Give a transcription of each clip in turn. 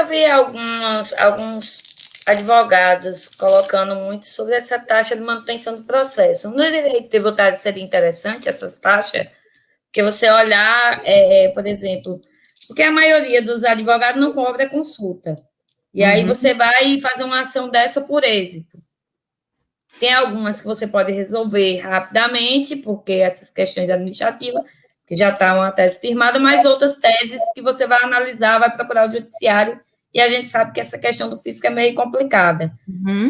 vi alguns advogados colocando muito sobre essa taxa de manutenção do processo. No direito tributário seria interessante essas taxas, porque você olhar, por exemplo, porque a maioria dos advogados não cobra consulta. E aí você vai fazer uma ação dessa por êxito. Tem algumas que você pode resolver rapidamente, porque essas questões administrativas, que já está uma tese firmada, mas outras teses que você vai analisar, vai procurar o judiciário, e a gente sabe que essa questão do fisco é meio complicada.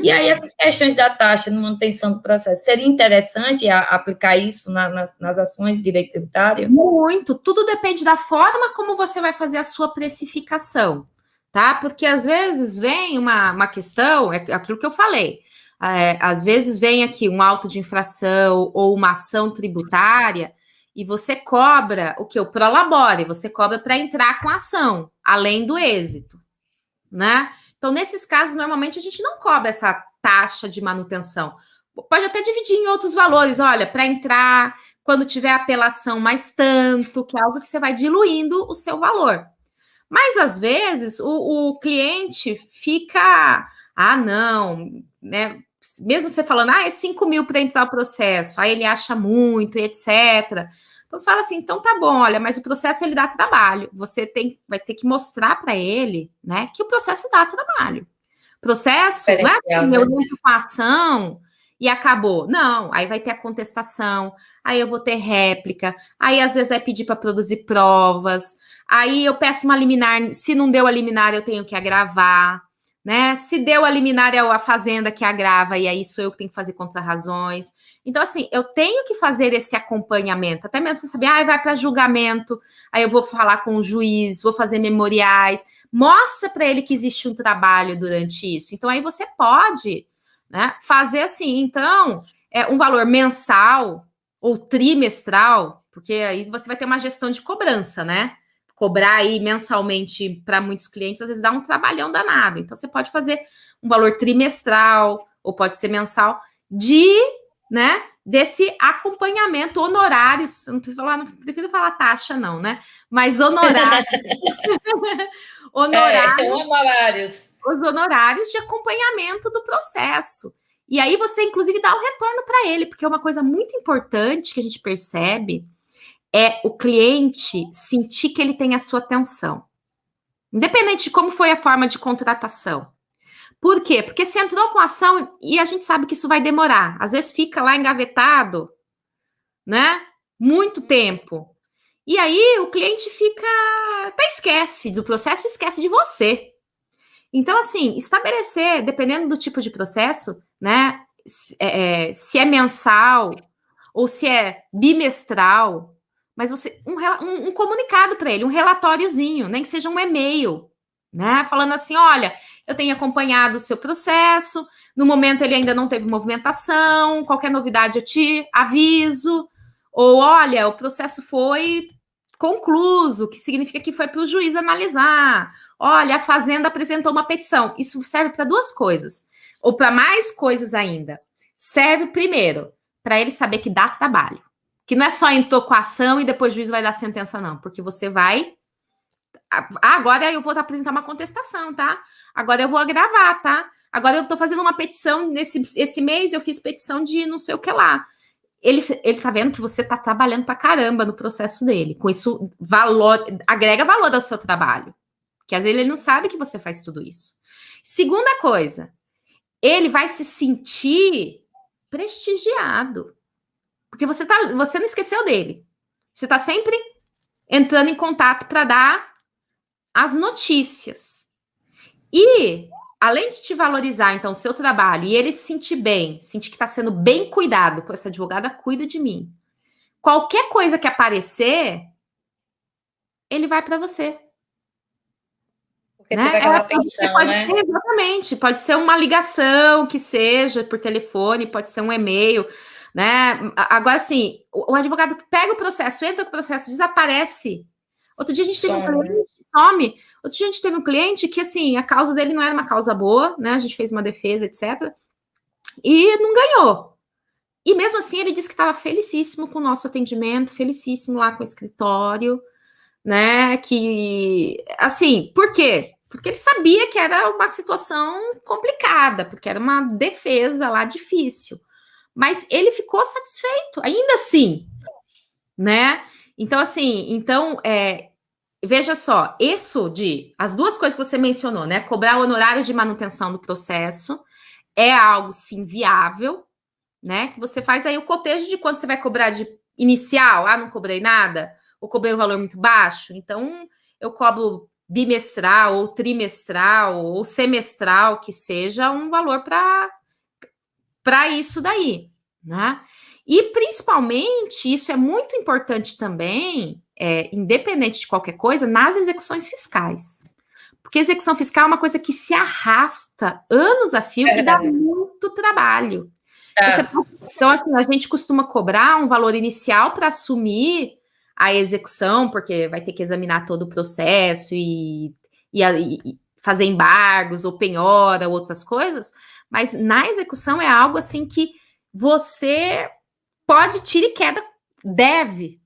E aí, essas questões da taxa de manutenção do processo, seria interessante aplicar isso nas ações de direito tributário? Muito, tudo depende da forma como você vai fazer a sua precificação, tá? Porque às vezes vem uma questão, é aquilo que eu falei, às vezes vem aqui um auto de infração ou uma ação tributária e você cobra o que? O prolabore, você cobra para entrar com a ação, além do êxito, né? Então, nesses casos, normalmente a gente não cobra essa taxa de manutenção. Pode até dividir em outros valores, olha, para entrar, quando tiver apelação mais tanto, que é algo que você vai diluindo o seu valor. Mas, às vezes, o cliente fica, não, né? Mesmo você falando, é 5 mil para entrar o processo, aí ele acha muito, e etc. Então, você fala assim, então tá bom, olha, mas o processo ele dá trabalho. Você vai ter que mostrar para ele, né, que o processo dá trabalho. Processo, não é assim, eu entro com a ação e acabou. Não, aí vai ter a contestação, aí eu vou ter réplica, aí às vezes vai pedir para produzir provas, aí eu peço uma liminar, se não deu a liminar eu tenho que agravar, né? Se deu a liminar é a fazenda que agrava, e aí sou eu que tenho que fazer contrarrazões. Então, assim, eu tenho que fazer esse acompanhamento, até mesmo você saber, vai para julgamento, aí eu vou falar com o juiz, vou fazer memoriais, mostra para ele que existe um trabalho durante isso. Então, aí você pode, né, fazer assim, então, um valor mensal ou trimestral, porque aí você vai ter uma gestão de cobrança, né? Cobrar aí mensalmente para muitos clientes, às vezes dá um trabalhão danado. Então, você pode fazer um valor trimestral, ou pode ser mensal, né, desse acompanhamento, honorários, eu não prefiro falar taxa, não, né? Mas honorários. Honorários. Os honorários de acompanhamento do processo. E aí você, inclusive, dá o retorno para ele, porque é uma coisa muito importante que a gente percebe é o cliente sentir que ele tem a sua atenção. Independente de como foi a forma de contratação. Por quê? Porque você entrou com a ação e a gente sabe que isso vai demorar. Às vezes fica lá engavetado, né? Muito tempo. E aí o cliente até esquece do processo, esquece de você. Então, assim, estabelecer, dependendo do tipo de processo, né? Se é mensal ou se é bimestral, mas você um comunicado para ele, um relatóriozinho, nem que seja um e-mail, né? Falando assim, olha, eu tenho acompanhado o seu processo, no momento ele ainda não teve movimentação, qualquer novidade eu te aviso, ou olha, o processo foi concluso, que significa que foi para o juiz analisar. Olha, a Fazenda apresentou uma petição. Isso serve para duas coisas, ou para mais coisas ainda. Serve primeiro para ele saber que dá trabalho, que não é só entrou com a ação e depois o juiz vai dar sentença, não, porque você vai. Agora eu vou apresentar uma contestação, tá? Agora eu vou agravar, tá? Agora eu estou fazendo uma petição esse mês, eu fiz petição de não sei o que lá. Ele tá vendo que você tá trabalhando pra caramba no processo dele. Com isso, agrega valor ao seu trabalho. Que às vezes ele não sabe que você faz tudo isso. Segunda coisa, ele vai se sentir prestigiado. Porque você não esqueceu dele. Você tá sempre entrando em contato para dar as notícias. E, além de te valorizar, então, o seu trabalho, e ele se sentir bem, sentir que está sendo bem cuidado, pô, essa advogada cuida de mim. Qualquer coisa que aparecer, ele vai para você. Porque né? Teve aquela atenção, né? Exatamente, pode ser uma ligação que seja por telefone, pode ser um e-mail, né? Agora, assim, o advogado pega o processo, entra com o processo, desaparece. Outro dia a gente teve um cliente, some. Outro dia a gente teve um cliente que, assim, a causa dele não era uma causa boa, né? A gente fez uma defesa, etc. E não ganhou. E mesmo assim, ele disse que estava felicíssimo com o nosso atendimento, felicíssimo lá com o escritório, né? Que, assim, por quê? porque ele sabia que era uma situação complicada, porque era uma defesa lá difícil. Mas ele ficou satisfeito, ainda assim, né? Então, assim, veja só, as duas coisas que você mencionou, né? Cobrar honorários de manutenção do processo é algo, sim, viável, né? Que você faz aí o cotejo de quanto você vai cobrar de inicial, não cobrei nada, ou cobrei um valor muito baixo, então eu cobro bimestral, ou trimestral, ou semestral, que seja um valor para isso daí, né? E principalmente, isso é muito importante também, independente de qualquer coisa, nas execuções fiscais. Porque execução fiscal é uma coisa que se arrasta anos a fio e dá muito trabalho. Então, assim, a gente costuma cobrar um valor inicial para assumir a execução, porque vai ter que examinar todo o processo e fazer embargos, ou penhora, outras coisas, mas na execução é algo assim que você pode, tira e queda, deve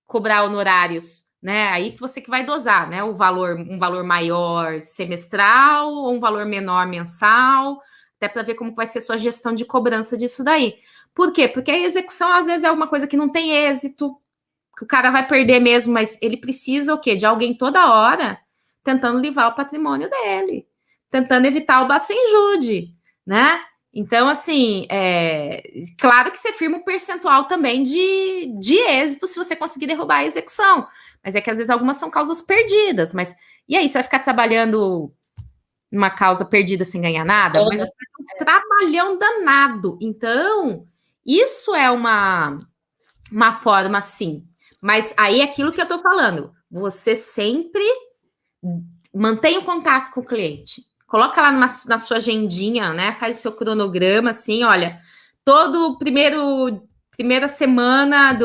cobrar honorários, né? Aí que você que vai dosar, né? Um valor maior semestral ou um valor menor mensal, até para ver como vai ser sua gestão de cobrança disso daí. Por quê? Porque a execução às vezes é alguma coisa que não tem êxito, que o cara vai perder mesmo, mas ele precisa o quê? De alguém toda hora tentando livrar o patrimônio dele, tentando evitar o bacenjude, né? Então, assim, claro que você firma um percentual também de êxito se você conseguir derrubar a execução. Mas é que às vezes algumas são causas perdidas. Mas e aí, você vai ficar trabalhando numa causa perdida sem ganhar nada? Mas é um trabalhão danado. Então, isso é uma forma, sim. Mas aí é aquilo que eu tô falando. Você sempre mantém o contato com o cliente. Coloca lá na sua agendinha, né? Faz o seu cronograma, assim, olha, todo primeira semana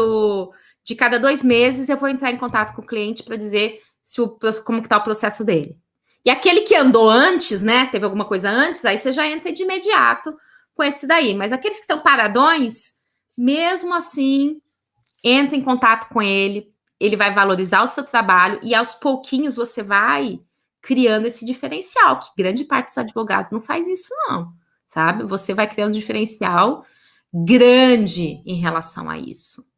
de cada 2 meses eu vou entrar em contato com o cliente para dizer como que tá o processo dele. E aquele que andou antes, né? Teve alguma coisa antes, aí você já entra de imediato com esse daí. Mas aqueles que estão paradões, mesmo assim, entra em contato com ele, ele vai valorizar o seu trabalho e aos pouquinhos você vai criando esse diferencial, que grande parte dos advogados não faz isso não, sabe? Você vai criando um diferencial grande em relação a isso.